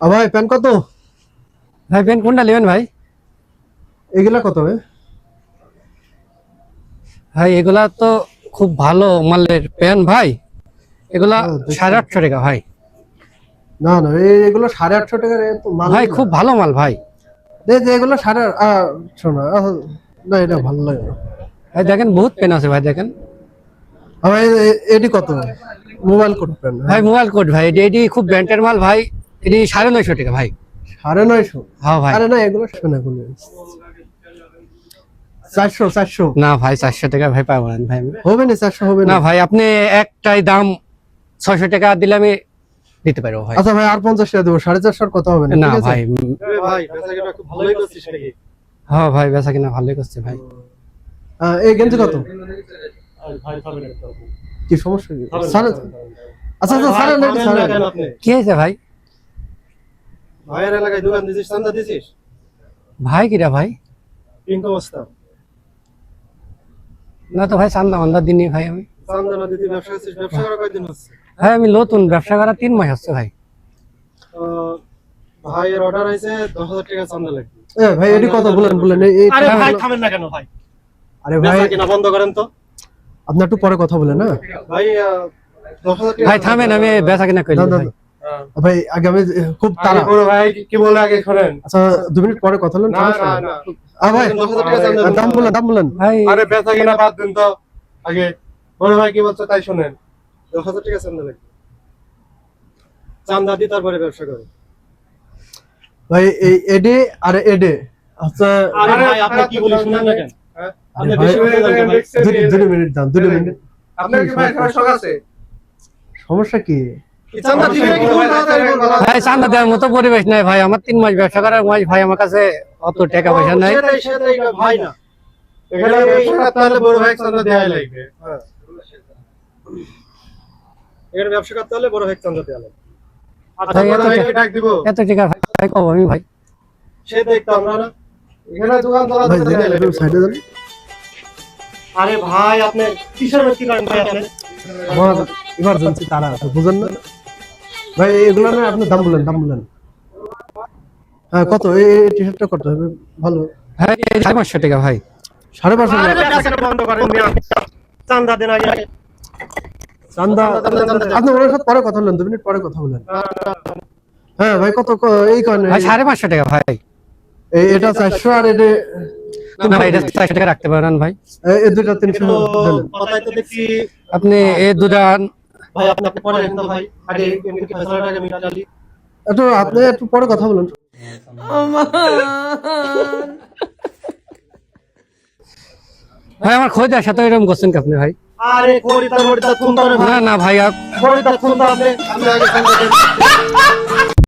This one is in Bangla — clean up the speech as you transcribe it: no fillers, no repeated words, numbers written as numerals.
ভাই প্যান কত? ভাই পেন কোনটা নেবেন ভাই? এগুলা কত ভাই? ভাই এগুলা তো খুব ভালো মালের পেন ভাই, এগুলা ও, দেখছি। 850 টাকা ভাই। না না, এগুলো 850 টাকার এ তো মাল ভাই না। খুব ভালো মাল ভাই। যে এগুলো শোনো না, এটা ভালো লাগে না। ভাই দেখেন বহুত পেন আছে ভাই, দেখেন ভাই এটি কত? মোবাইল কোড পেন ভাই মোবাইল কোড ভাই, এটি খুব ব্র্যান্ডের মাল ভাই, এটি 950 টাকা ভাই। 950? হ্যাঁ ভাই। আরে না, এগুলো শোনা কোনো 400 না ভাই 400 টাকা ভাই পাবো না ভাই আমি। হবে না, 400 হবে না না। ভাই আপনি একটাই দাম 600 টাকা দিলে আমি দিতে পারবো ভাই। আচ্ছা ভাই, আর 50 টাকা দেবো, 450 কথা হবে না, না ঠিক আছে? ভাই। ভাই বেচাকেনা খুব ভালোই করছিস নাকি? হ্যাঁ ভাই বেচা কিনা ভালোই করছে ভাই। এই গেঞ্জি কত? ভাই খাবেন একটা। কি সমস্যা কি স্যার? আচ্ছা আচ্ছা স্যার, খাবেন না কেন আপনি? কি হয়েছে ভাই? ভাইয়ের এলাকায় দোকান দিছিস, চান্দা দিছিস? ভাই কিরা ভাই? পিঙ্ক অবস্থা। না তো ভাই চান্দা মান্দা দিনই ভাই আমি। চান্দা না দিতে ব্যবসা করছিস, ব্যবসা করা কয়দিন হচ্ছে? ভাই আমি নতুন ব্যবসা করা 3 মাস হচ্ছে ভাই। ভাইয়ের অর্ডার হয়েছে 10,000 টাকা চান্দা লাগবে। ভাই এটি কত বলেন আরে ভাই খাবেন না কেন ভাই? আরে ভাই বেচাকেনা বন্ধ করেন তো। আপনি একটু পরে কথা বলেন না। ভাই 10,000 টাকা। ভাই থামেন, আমি বেচা কিনা করি না, না, ভাই। না। ভাই আগে আমি খুব তাড়া। বড় ভাই কি বলে আগে শোনেন। আচ্ছা 2 মিনিট পরে কথা বলেন, না সমস্যা না নেই। না। ভাই 10,000 টাকা চান্দা দাম বলেন। ভাই আরে বেচাকেনা বাদ দেন তো আগে। বড় ভাই কি বলছে তাই শুনেন। 10,000 টাকা চান্দা লাগবে। চান্দা দিয়ে তারপরে ব্যবসা করো। ভাই এই এডে আর এডে আচ্ছা। আরে ভাই আপনি কি বলি শুনেন না কেন? হ্যাঁ? আপনি ভাই, বেশি বলে দেন ভাই। 2 মিনিট দাম, 2 মিনিট। আপনার কি ভাই সমস্যা আছে? সমস্যা কি? কি চান্দা দিবেন কি বলতে হবে? ভাই চান্দা দেওয়ার মতো পরিবেশ নাই ভাই, আমার 3 মাস ব্যবসা করার মাস ভাই, আমার কাছে অত টাকা পয়সা নাই। সেটাই ভাই না। এখানে ব্যবসা করতে হলে বড় ভাই চান্দা দেওয়াই লাগবে। হ্যাঁ। এখানে ব্যবসা করতে হলে বড় ভাই চান্দা দেওয়া লাগবে। আচ্ছা ভাই, বড় ভাইকে ডাক দিব। এত টাকা ভাই কব আমি ভাই? সে দেখতো আমরা না। এখানে দোকান তোলা ভাই দিতে দেওয়া একটু লাগবে। সাইডে যান। আরে ভাই আপনি কিসের ব্যক্তি করেন ভাই আপনি? আমার ইমার্জেন্সি তারা আছে, বুঝেন না ভাই? এগুলো না, আপনি দাম বলেন। হ্যাঁ কত? এই টি-শার্টটা কত হবে? ভালো ভাই 550 টাকা ভাই। 550 আরে টাকা। বেচাকেনা বন্ধ করেন মিয়া। চান্দা দেন আগে। চান্দা আপনি ওনার সাথে পরে কথা বলেন, 2 মিনিট পরে কথা বলেন। হ্যাঁ ভাই কত এই কারণে ভাই 550 টাকা ভাই। এটা 400 আর এটা না ভাই এটা 400 টাকা রাখতে পারেন ভাই। এই দুটো 300 তো দেন। কথাই তো দেখছি আপনি এই দুটা ভাই আপনি পরে নেন তো ভাই। আগে এমনি ফেসলাটাকে মিটালি। আপনি একটু পরে কথা বলেন। ভাই আমার খোঁজ আসা তো এরকম করছেন কি আপনি ভাই? আরে খরিদদার ফোন করে না ভাই। না ভাই খরিদদার ফোন তো আপনি আগে ফোন করেন।